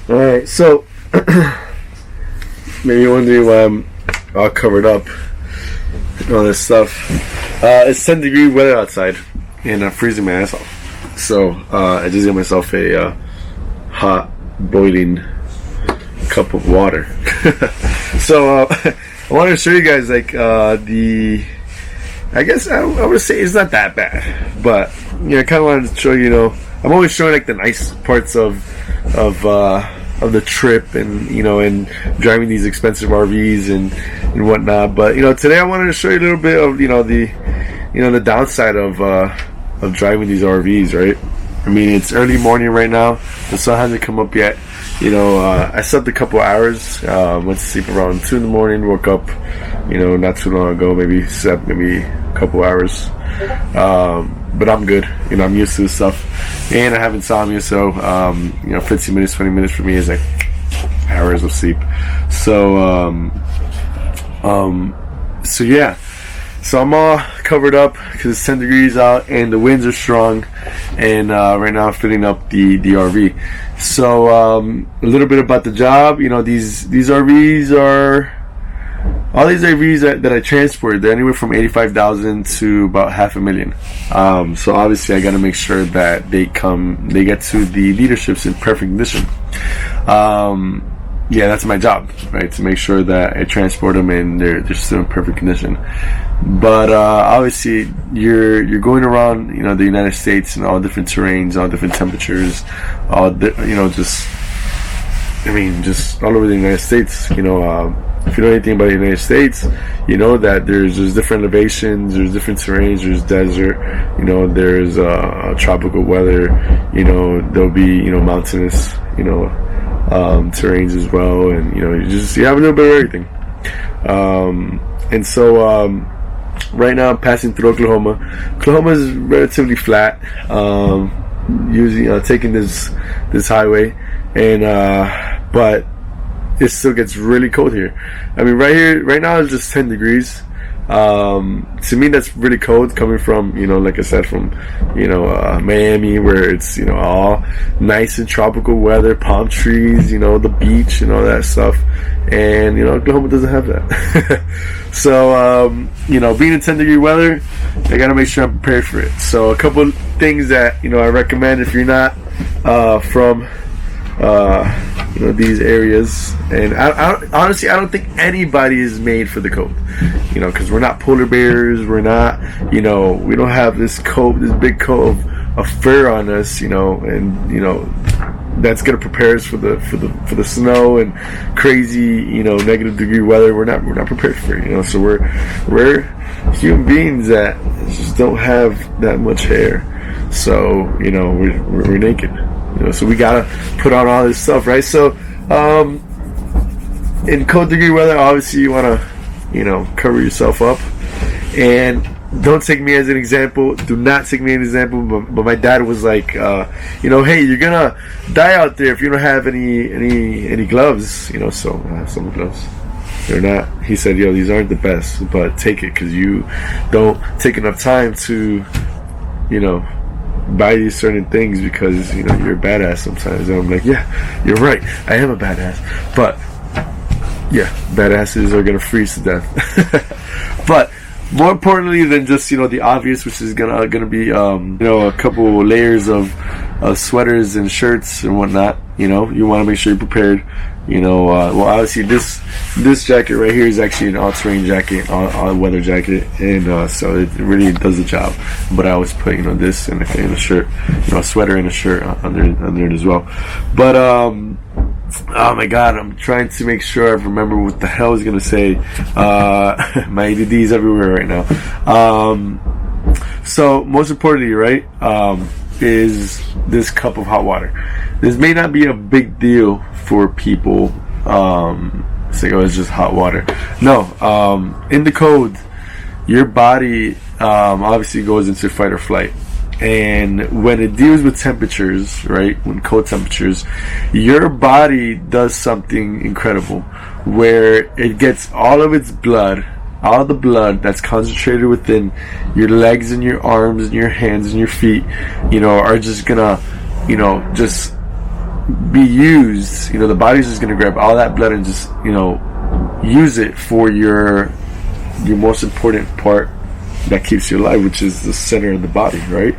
Alright, so maybe you're wondering why I'm all covered up and all this stuff. It's 10-degree weather outside and I'm freezing my ass off. So I just got myself a hot boiling cup of water. So I wanted to show you guys like I guess I would say it's not that bad, but I kind of wanted to show you. I'm always showing like the nice parts of the trip, and and driving these expensive RVs and whatnot. But today I wanted to show you a little bit of the downside of driving these RVs, right? I mean, it's early morning right now. The sun hasn't come up yet. I slept a couple hours. Went to sleep around 2 in the morning. Woke up, not too long ago. Maybe slept a couple hours. But I'm good. I'm used to this stuff, and I have insomnia. So 15 minutes, 20 minutes for me is like hours of sleep. So yeah. So I'm all covered up because it's 10 degrees out and the winds are strong, and right now I'm filling up the RV. So a little bit about the job. These RVs are, all these RVs that I transport, they're anywhere from 85,000 to about $500,000. So obviously I got to make sure that they get to the dealerships in perfect condition. Yeah, that's my job, right? To make sure that I transport them and they're still in perfect condition. But obviously, you're going around, the United States and all different terrains, all different temperatures, just all over the United States. If you know anything about the United States, you know that there's different elevations, there's different terrains, there's desert, there's tropical weather, there'll be mountainous, terrains as well, and you have a little bit of everything. And so right now I'm passing through Oklahoma. Oklahoma is relatively flat, taking this highway, and but it still gets really cold here. I mean, right now it's just 10 degrees. To me that's really cold, coming from like I said, from Miami, where it's all nice and tropical weather, palm trees, the beach and all that stuff, and Oklahoma doesn't have that. So being in 10-degree weather, I gotta make sure I'm prepared for it. So a couple of things that I recommend if you're not from these areas, and I honestly I don't think anybody is made for the cold, because we're not polar bears, we're not, we don't have this big coat of fur on us, and that's gonna prepare us for the snow and crazy negative degree weather. We're not prepared for it, so we're human beings that just don't have that much hair, so we're naked. So we gotta put on all this stuff, right? So, in cold degree weather, obviously you wanna, cover yourself up. And don't take me as an example. Do not take me as an example. But my dad was like, hey, you're gonna die out there if you don't have any gloves. So I have some gloves. They're not. He said, these aren't the best, but take it because you don't take enough time to, buy these certain things because you're a badass sometimes. And I'm like, yeah, you're right, I am a badass, but yeah, badasses are gonna freeze to death. But more importantly than just the obvious, which is gonna be a couple layers of sweaters and shirts and whatnot, you want to make sure you're prepared. Well, obviously this jacket right here is actually an all-terrain jacket, all weather jacket, and so it really does the job. But I always put this in a shirt, a sweater and a shirt under it as well. But oh my god, I'm trying to make sure I remember what the hell I was gonna say. My ADD is everywhere right now. So most importantly, right, is this cup of hot water. This may not be a big deal for people. Say, it's just hot water. No, in the cold, your body obviously goes into fight or flight. And when it deals with temperatures, right, when cold temperatures, your body does something incredible where it gets all of its blood, all the blood that's concentrated within your legs and your arms and your hands and your feet, are just gonna, just be used. The body's just going to grab all that blood and just, use it for your most important part that keeps you alive, which is the center of the body, right?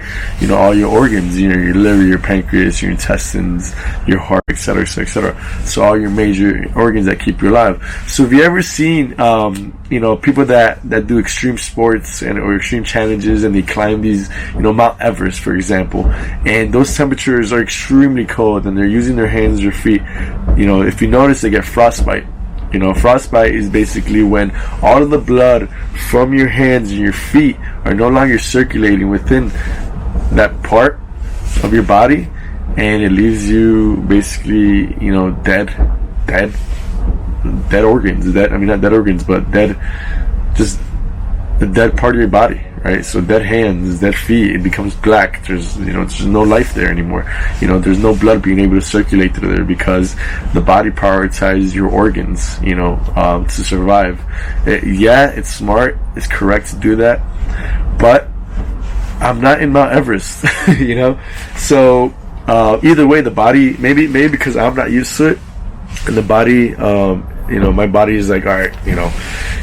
All your organs, your liver, your pancreas, your intestines, your heart, etc., etc. So all your major organs that keep you alive. So have you ever seen, people that do extreme sports or extreme challenges, and they climb these, Mount Everest, for example, and those temperatures are extremely cold, and they're using their hands or feet. If you notice, they get frostbite. Frostbite is basically when all of the blood from your hands and your feet are no longer circulating within that part of your body, and it leaves you basically, dead organs. Not dead organs, but just the dead part of your body, right? So dead hands, dead feet, it becomes black. There's no life there anymore. There's no blood being able to circulate through there because the body prioritizes your organs, to survive. It's smart, it's correct to do that, but I'm not in Mount Everest, So either way, the body, maybe because I'm not used to it, and the body, my body is like, all right,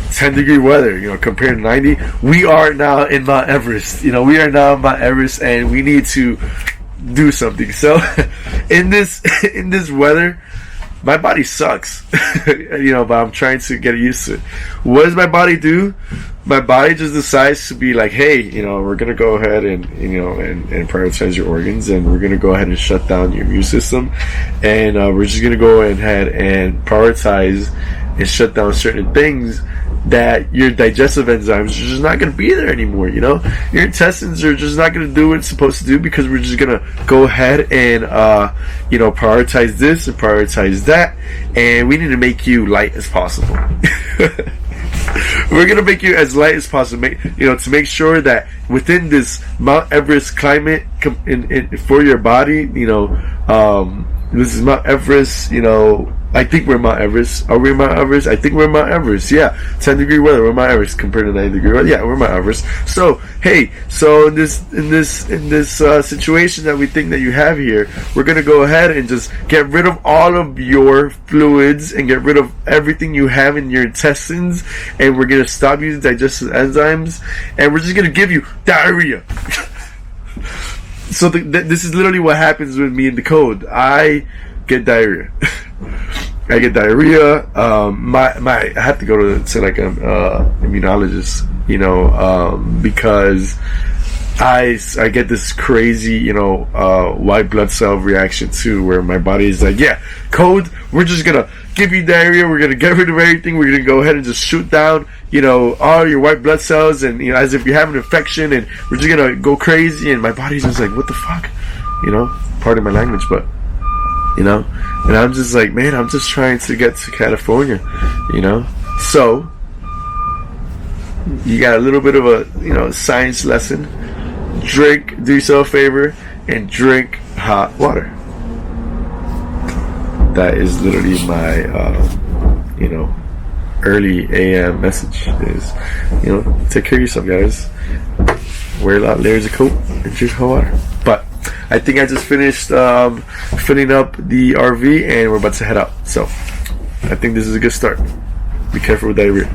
10-degree weather, compared to 90, we are now in Mount Everest. We are now in Mount Everest, and we need to do something. So, in this weather, my body sucks, but I'm trying to get used to it. What does my body do? My body just decides to be like, hey, we're gonna go ahead and and prioritize your organs, and we're gonna go ahead and shut down your immune system, and we're just gonna go ahead and prioritize and shut down certain things that your digestive enzymes are just not going to be there anymore. Your intestines are just not going to do what it's supposed to do, because we're just going to go ahead and prioritize this and prioritize that, and we need to make you light as possible. We're going to make you as light as possible, to make sure that within this Mount Everest climate for your body, this is Mount Everest, I think we're Mount Everest. Are we Mount Everest? I think we're Mount Everest. Yeah, 10-degree weather. We're Mount Everest compared to 90-degree weather. Yeah, we're Mount Everest. So hey, in this situation that we think that you have here, we're gonna go ahead and just get rid of all of your fluids and get rid of everything you have in your intestines, and we're gonna stop using digestive enzymes, and we're just gonna give you diarrhea. So this is literally what happens with me in the code. I get diarrhea. I get diarrhea. I have to go to like an immunologist, because I get this crazy, white blood cell reaction too, where my body is like, yeah, code, we're just gonna give you diarrhea, we're gonna get rid of everything, we're gonna go ahead and just shoot down, all your white blood cells, and as if you have an infection, and we're just gonna go crazy, and my body's just like, what the fuck, pardon my language, but and I'm just like, man, I'm just trying to get to California, so you got a little bit of a science lesson. Do yourself a favor and drink hot water. That is literally my early AM message is, take care of yourself, guys. Wear a lot of layers of coat and drink hot water. But I think I just finished filling up the RV, and we're about to head out. So I think this is a good start. Be careful with diarrhea.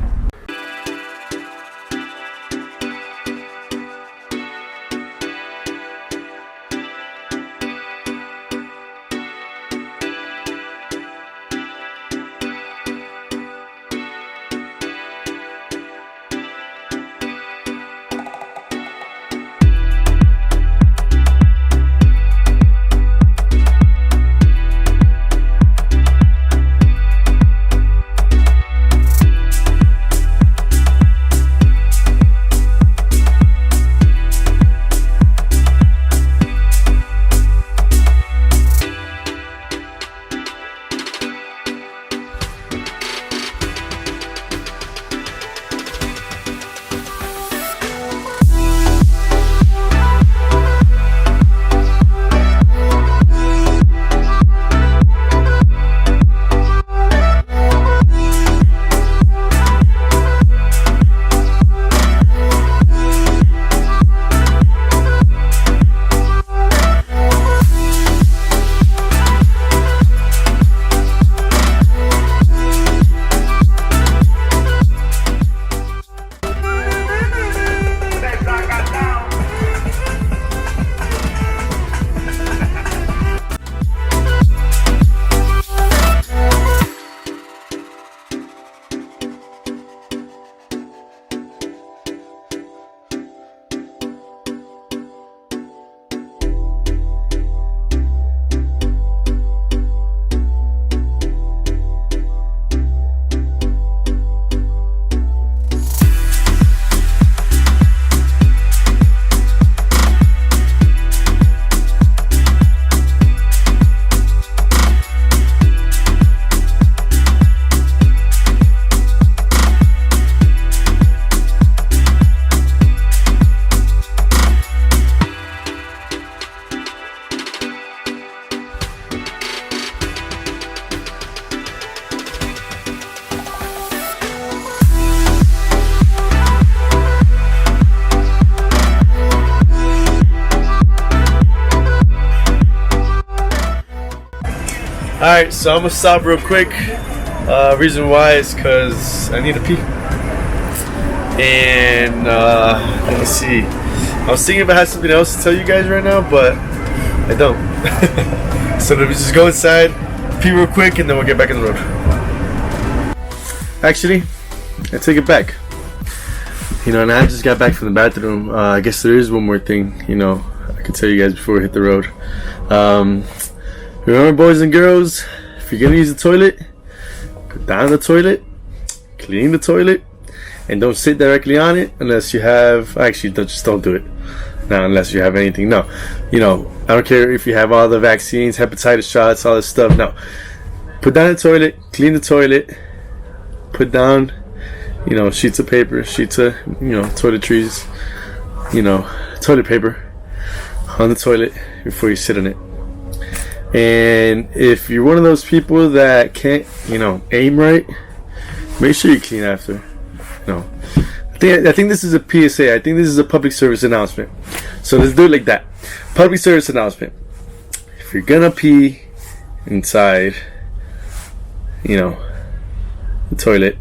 Alright, so I'm gonna stop real quick. Reason why is because I need to pee. And let me see. I was thinking about having something else to tell you guys right now, but I don't. So let me just go inside, pee real quick, and then we'll get back on the road. Actually, I take it back. You know, and I just got back from the bathroom. I guess there is one more thing, you know, I can tell you guys before we hit the road. Remember, boys and girls, if you're gonna use the toilet, go down the toilet, clean the toilet, and don't sit directly on it unless you have, actually, just don't do it. Now, unless you have anything. No, you know, I don't care if you have all the vaccines, hepatitis shots, all this stuff. No, put down the toilet, clean the toilet, put down, you know, sheets of paper, sheets of, you know, toiletries, you know, toilet paper on the toilet before you sit on it. And if you're one of those people that can't, you know, aim right, make sure you clean after. No, I think this is a PSA. I think this is a public service announcement. So let's do it like that. Public service announcement. If you're gonna pee inside, you know, the toilet,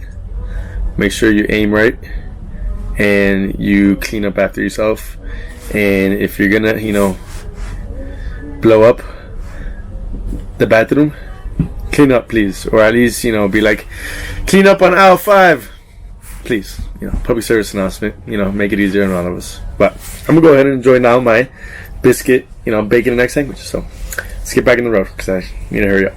make sure you aim right and you clean up after yourself. And if you're gonna, you know, blow up the bathroom, clean up, please. Or at least, you know, be like, clean up on aisle 5. Please, you know, public service announcement, you know, make it easier on all of us. But I'm gonna go ahead and enjoy now my biscuit, you know, bacon and egg sandwich. So let's get back in the road because I need to hurry up.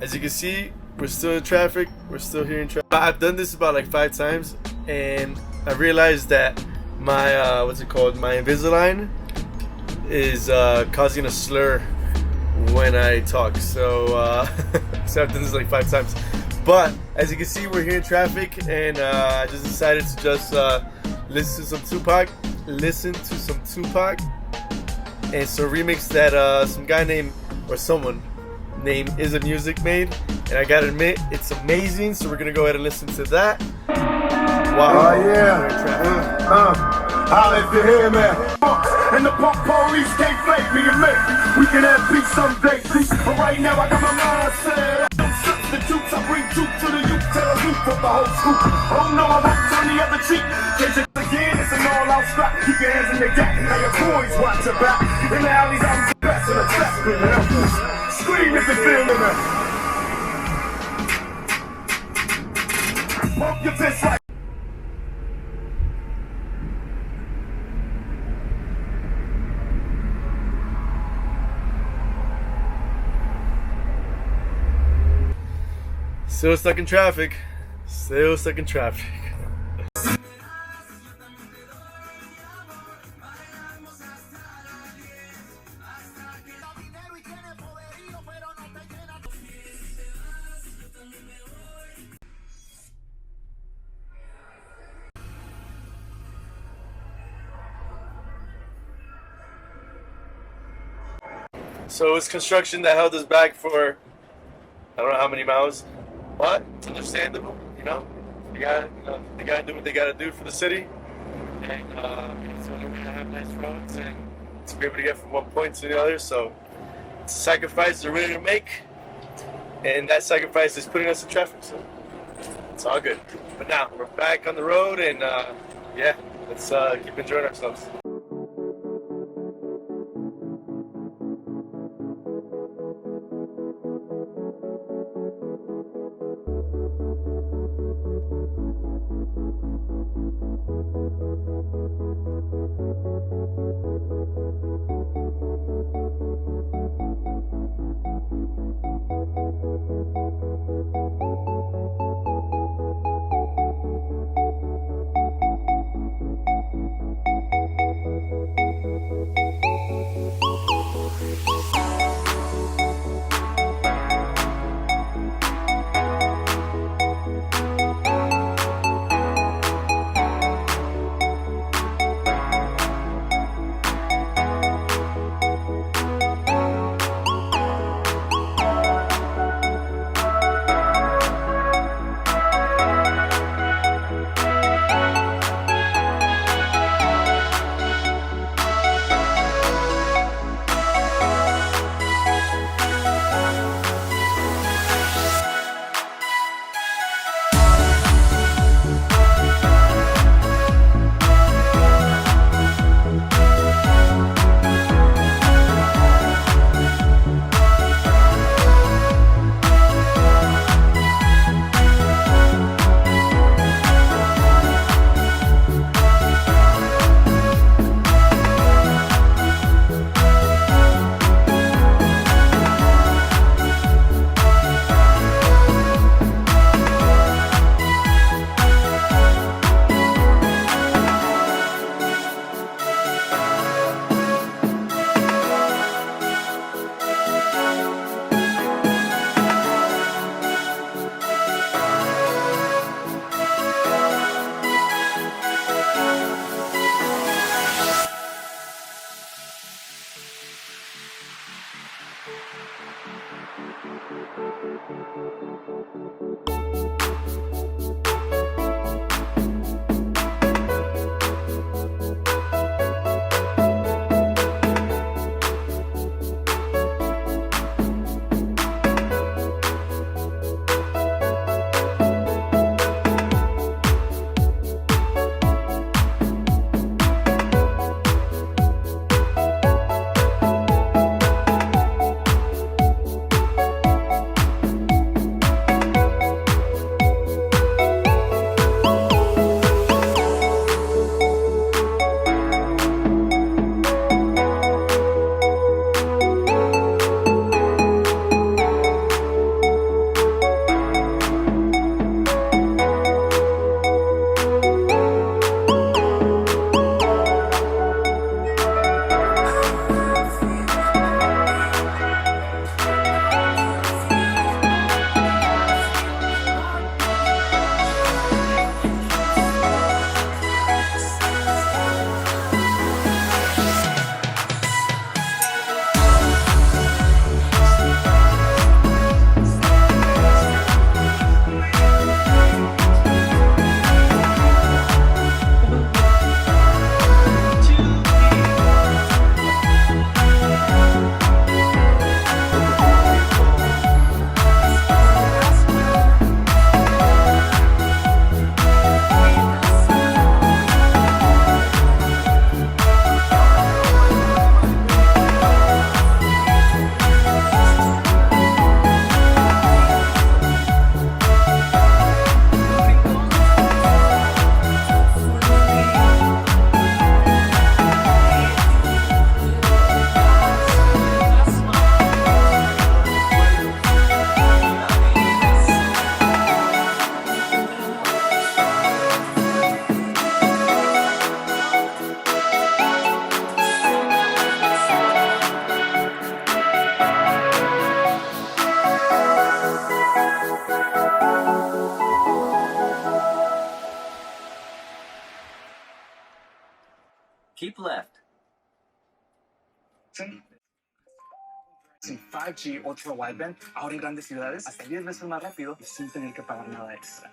As you can see, we're still in traffic. We're still here in traffic. I've done this about like 5 times, and I realized that my what's it called? My Invisalign is causing a slur when I talk. So so I've done this like 5 times. But as you can see, we're here in traffic, and I just decided to just listen to some Tupac. And so remix that some guy named, or someone named Is a Music made, and I gotta admit, it's amazing. So we're gonna go ahead and listen to that. Wow. Oh yeah. Holla if you hear me. And the punk police can't fake me and me. We can have peace someday, peace. But right now I got my mind set. Don't substitutes, I bring truth to the youth. Tell the youth of the whole scoop. Oh no, I won't turn the other cheek. Catch it again, it's an all-out strap. Keep your hands in the gap. Now your boys watch your back. In the alleys, I'm the best of the best. Scream if you're feeling it. Pump your fist like. Still stuck in traffic. Still stuck in traffic. So it was construction that held us back for I don't know how many miles, but it's understandable, you know. They gotta do what they gotta do for the city, and so we're gonna have nice roads and to be able to get from one point to the other. So it's a sacrifice they're ready to make, and that sacrifice is putting us in traffic. So it's all good. But now we're back on the road, and yeah, let's keep enjoying ourselves. Keep left. Sin 5G Ultra Wideband, ahora en grandes ciudades, hasta 10 veces más rápido y sin tener que pagar nada extra.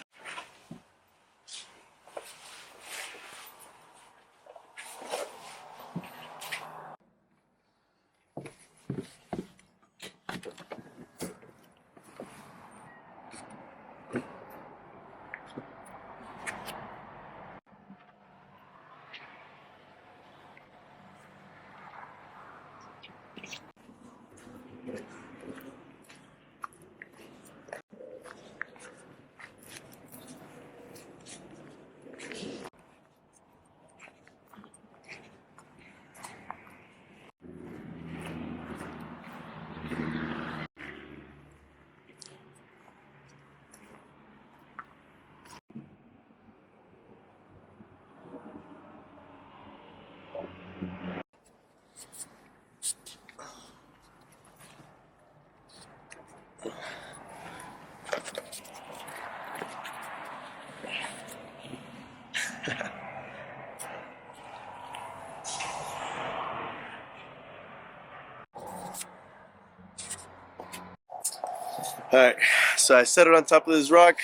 Alright, so I set it on top of this rock,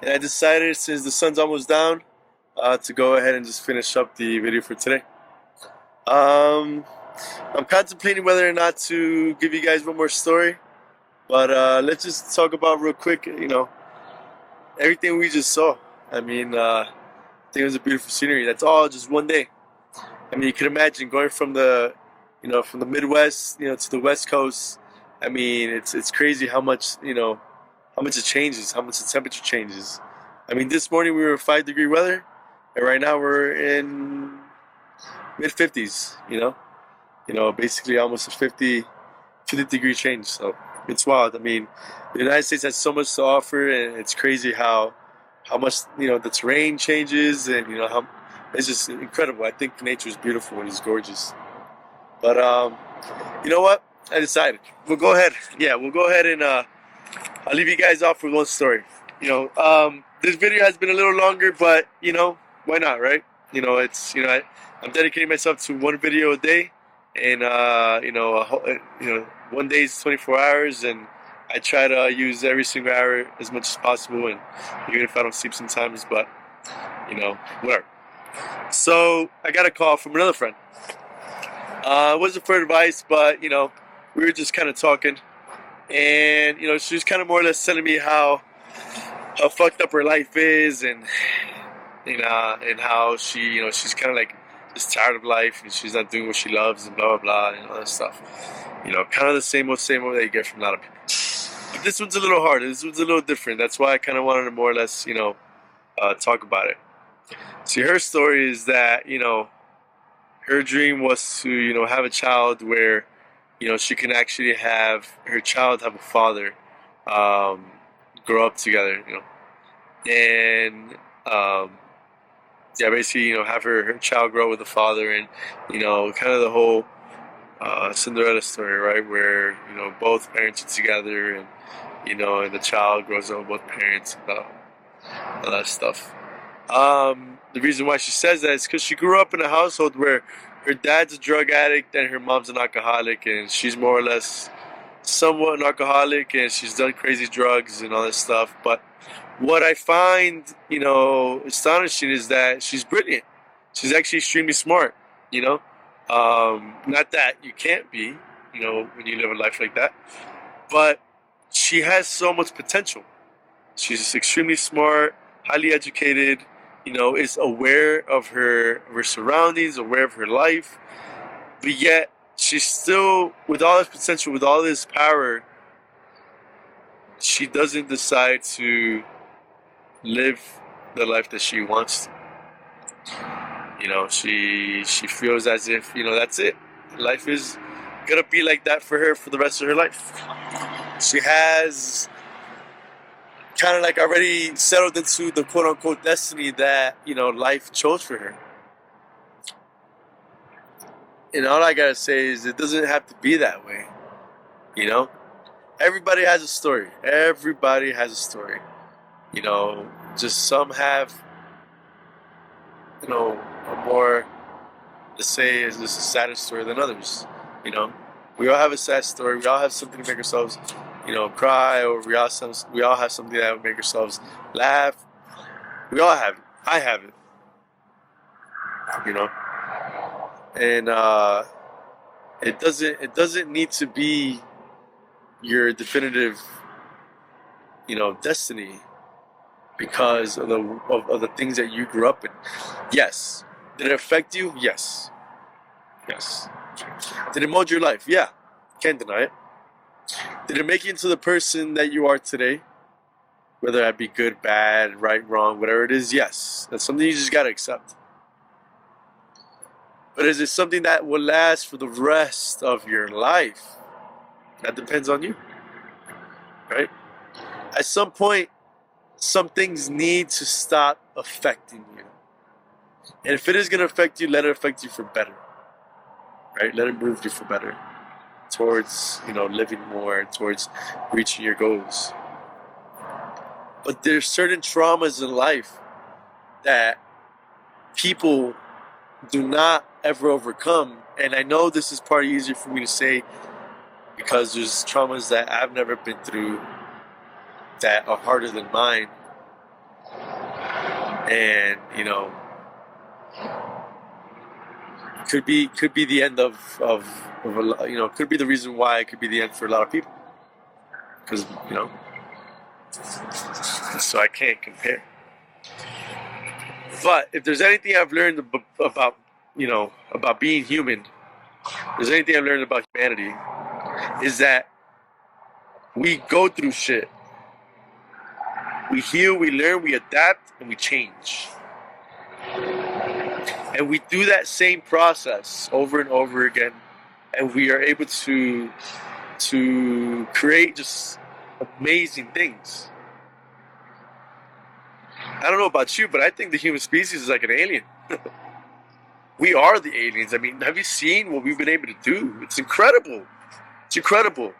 and I decided, since the sun's almost down, to go ahead and just finish up the video for today. I'm contemplating whether or not to give you guys one more story, but let's just talk about real quick, everything we just saw. I mean, I think it was a beautiful scenery. That's all just one day. I mean, you can imagine going from the Midwest, to the West Coast. I mean, it's crazy how much it changes, how much the temperature changes. I mean, this morning we were 5-degree weather, and right now we're in mid-50s. Basically almost a 50-degree change. So it's wild. I mean, the United States has so much to offer, and it's crazy how much the terrain changes, and how it's just incredible. I think nature is beautiful and it's gorgeous. But you know what? I decided we'll go ahead. Yeah, we'll go ahead and I'll leave you guys off with one story. This video has been a little longer, but why not, right? I'm dedicating myself to one video a day, and one day is 24 hours, and I try to use every single hour as much as possible, and even if I don't sleep sometimes, but whatever. So I got a call from another friend. It wasn't for advice, but we were just kind of talking, and she was kind of more or less telling me how fucked up her life is, and and how she's kind of like just tired of life, and she's not doing what she loves, and blah blah blah, and all that stuff. Kind of the same old that you get from a lot of people. But this one's a little harder. This one's a little different. That's why I kind of wanted to more or less talk about it. See, her story is that her dream was to have a child where she can actually have her child have a father, grow up together, and basically have her child grow with a father, and kind of the whole Cinderella story, right, where both parents are together, and and the child grows up with both parents, and all that stuff. The reason why she says that is because she grew up in a household where her dad's a drug addict and her mom's an alcoholic, and she's more or less somewhat an alcoholic, and she's done crazy drugs and all this stuff. But what I find, astonishing is that she's brilliant. She's actually extremely smart, Not that you can't be, when you live a life like that. But she has so much potential. She's extremely smart, highly educated, is aware of her surroundings, aware of her life. But yet, she's still, with all this potential, with all this power, she doesn't decide to live the life that she wants to. She feels as if, that's it. Life is gonna be like that for her for the rest of her life. She has kind of like already settled into the quote-unquote destiny that, life chose for her. And all I gotta say is it doesn't have to be that way. Everybody has a story. Everybody has a story. Just some have, a more let's say, is this a sadder story than others? You know, we all have a sad story. We all have something to make ourselves, cry, or we all have something that would make ourselves laugh. We all have it. I have it. And it doesn't need to be your definitive, destiny because of the things that you grew up in. Yes. Did it affect you? Yes. Yes. Did it mold your life? Yeah. Can't deny it. Did it make you into the person that you are today? Whether that be good, bad, right, wrong, whatever it is, yes. That's something you just gotta accept. But is it something that will last for the rest of your life? That depends on you. Right? At some point, some things need to stop affecting you. And if it is going to affect you, let it affect you for better. Right? Let it move you for better. Towards, living more, towards reaching your goals. But there's certain traumas in life that people do not ever overcome. And I know this is probably easier for me to say because there's traumas that I've never been through that are harder than mine. And, could be the end of a, could be the reason why it could be the end for a lot of people. Because, so I can't compare. But if there's anything I've learned about, about being human, if there's anything I've learned about humanity, is that we go through shit. We heal, we learn, we adapt, and we change. And we do that same process over and over again, and we are able to create just amazing things. I don't know about you, but I think the human species is like an alien. We are the aliens. I mean, have you seen what we've been able to do? It's incredible. It's incredible.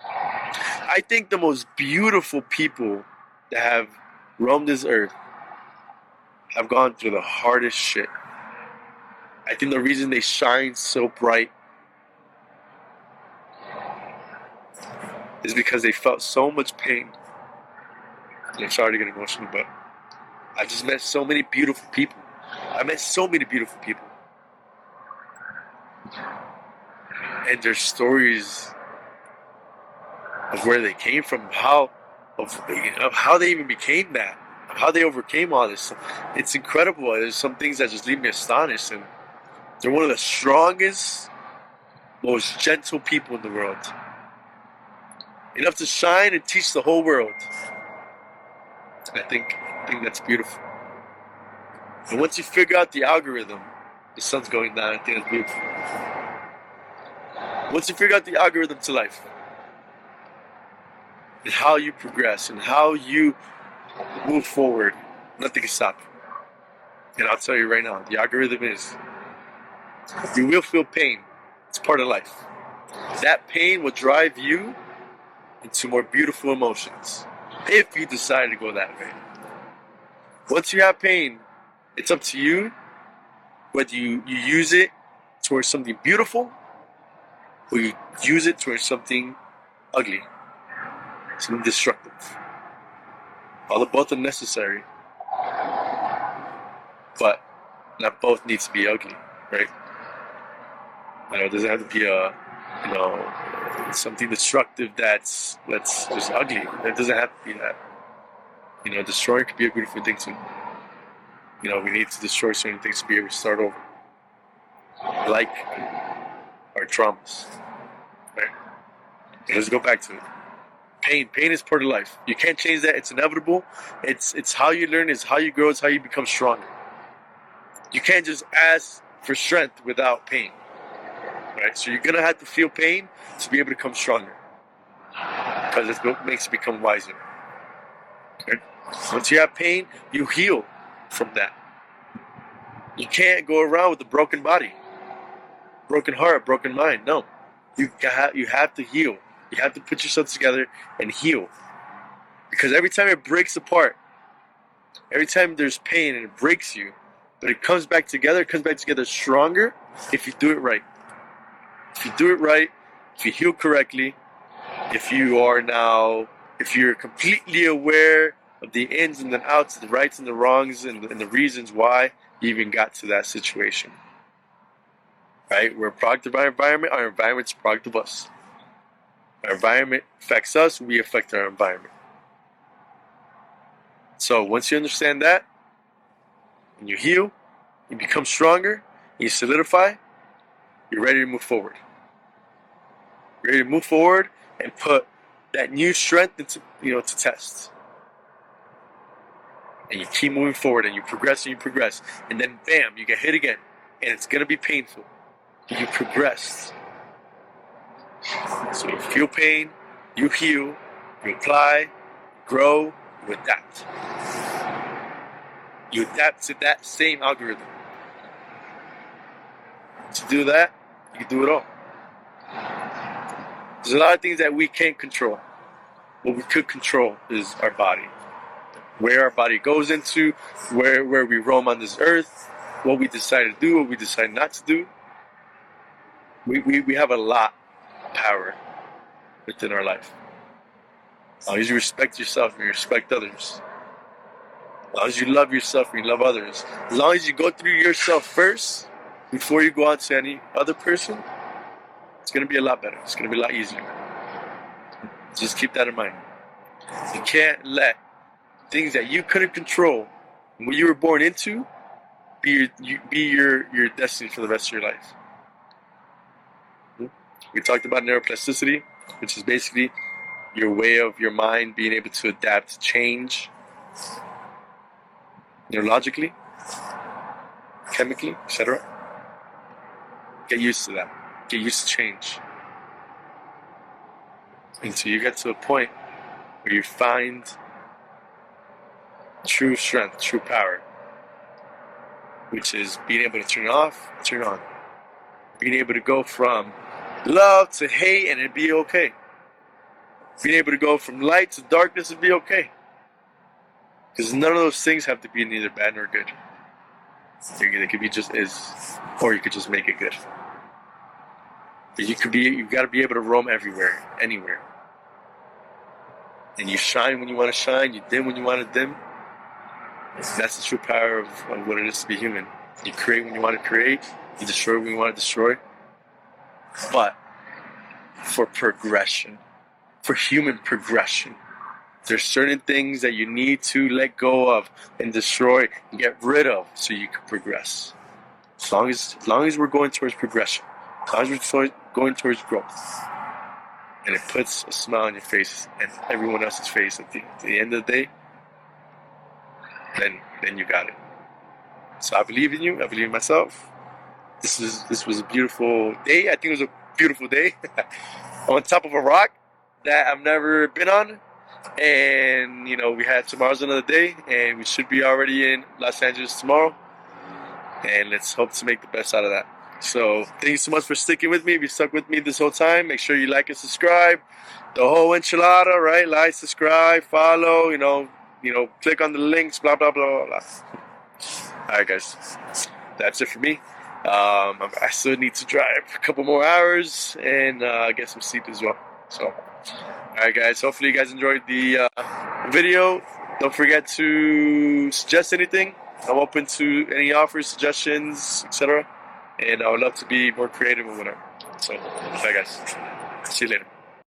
I think the most beautiful people that have roamed this earth have gone through the hardest shit. I think the reason they shine so bright is because they felt so much pain. And I'm sorry to get emotional, but I just met so many beautiful people. I met so many beautiful people. And their stories of where they came from, of how they even became that, of how they overcame all this. It's incredible. There's some things that just leave me astonished. And they're one of the strongest, most gentle people in the world. Enough to shine and teach the whole world. I think that's beautiful. And once you figure out the algorithm, the sun's going down, I think that's beautiful. Once you figure out the algorithm to life, and how you progress, and how you move forward, nothing can stop you. And I'll tell you right now, the algorithm is, you will feel pain. It's part of life. That pain will drive you into more beautiful emotions, if you decide to go that way. Once you have pain, it's up to you whether you use it towards something beautiful or you use it towards something ugly, something destructive. All of both are necessary, but not both needs to be ugly, right? It doesn't have to be something destructive that's just ugly. It doesn't have to be that. Destroying could be a beautiful thing too. We need to destroy certain things to be able to start over. Like our traumas, right? Let's go back to it. Pain is part of life. You can't change that. It's inevitable. It's how you learn. It's how you grow. It's how you become stronger. You can't just ask for strength without pain, right? So you're gonna have to feel pain to be able to become stronger, because it's what makes you become wiser. Okay? Once you have pain, you heal from that. You can't go around with a broken body, broken heart, broken mind. No, you have to heal. You have to put yourself together and heal. Because every time it breaks apart, every time there's pain and it breaks you, But it comes back together. It comes back together stronger if you do it right. If you do it right, if you heal correctly, if you're completely aware of the ins and the outs, the rights and the wrongs, and the reasons why you even got to that situation. Right? We're a product of our environment's a product of us. Our environment affects us, we affect our environment. So once you understand that, and you heal, you become stronger, you solidify, you're ready to move forward. You're ready to move forward and put that new strength into, to test. And you keep moving forward and you progress, and then bam, you get hit again. And it's gonna be painful. You progress. So you feel pain, you heal, you apply, you grow, you adapt. You adapt to that same algorithm. To do that, you can do it all. There's a lot of things that we can't control. What we could control is our body. Where our body goes into, where we roam on this earth, what we decide to do, what we decide not to do. We have a lot of power within our life. As long as you respect yourself and you respect others. As long as you love yourself and you love others. As long as you go through yourself first before you go on to any other person, it's going to be a lot better. It's going to be a lot easier. Just keep that in mind. You can't let things that you couldn't control and what you were born into be your destiny for the rest of your life. We talked about neuroplasticity, which is basically your way of your mind being able to adapt to change neurologically, chemically, etc. Get used to that. Get used to change. Until you get to a point where you find true strength, true power, which is being able to turn off, turn on. Being able to go from love to hate and it'd be okay. Being able to go from light to darkness and be okay. Because none of those things have to be neither bad nor good. They could be just is, or you could just make it good. But you've got to be able to roam everywhere, anywhere. And you shine when you want to shine, you dim when you want to dim. That's the true power of what it is to be human. You create when you want to create, you destroy when you want to destroy. But for progression, for human progression, there's certain things that you need to let go of and destroy and get rid of so you can progress. As long as we're going towards progression, as long as we're going towards growth, and it puts a smile on your face and everyone else's face at the end of the day, then you got it. So I believe in you. I believe in myself. This was a beautiful day. I think it was a beautiful day on top of a rock that I've never been on. And we had tomorrow's another day, and we should be already in Los Angeles tomorrow. And let's hope to make the best out of that. So thank you so much for sticking with me. If you stuck with me this whole time, make sure you like and subscribe. The whole enchilada, right? Like, subscribe, follow. Click on the links. Blah blah blah blah. All right, guys. That's it for me. I still need to drive a couple more hours and get some sleep as well. So, alright guys, hopefully you guys enjoyed the video. Don't forget to suggest anything. I'm open to any offers, suggestions, etc. And I would love to be more creative and whatever. So, bye guys. See you later.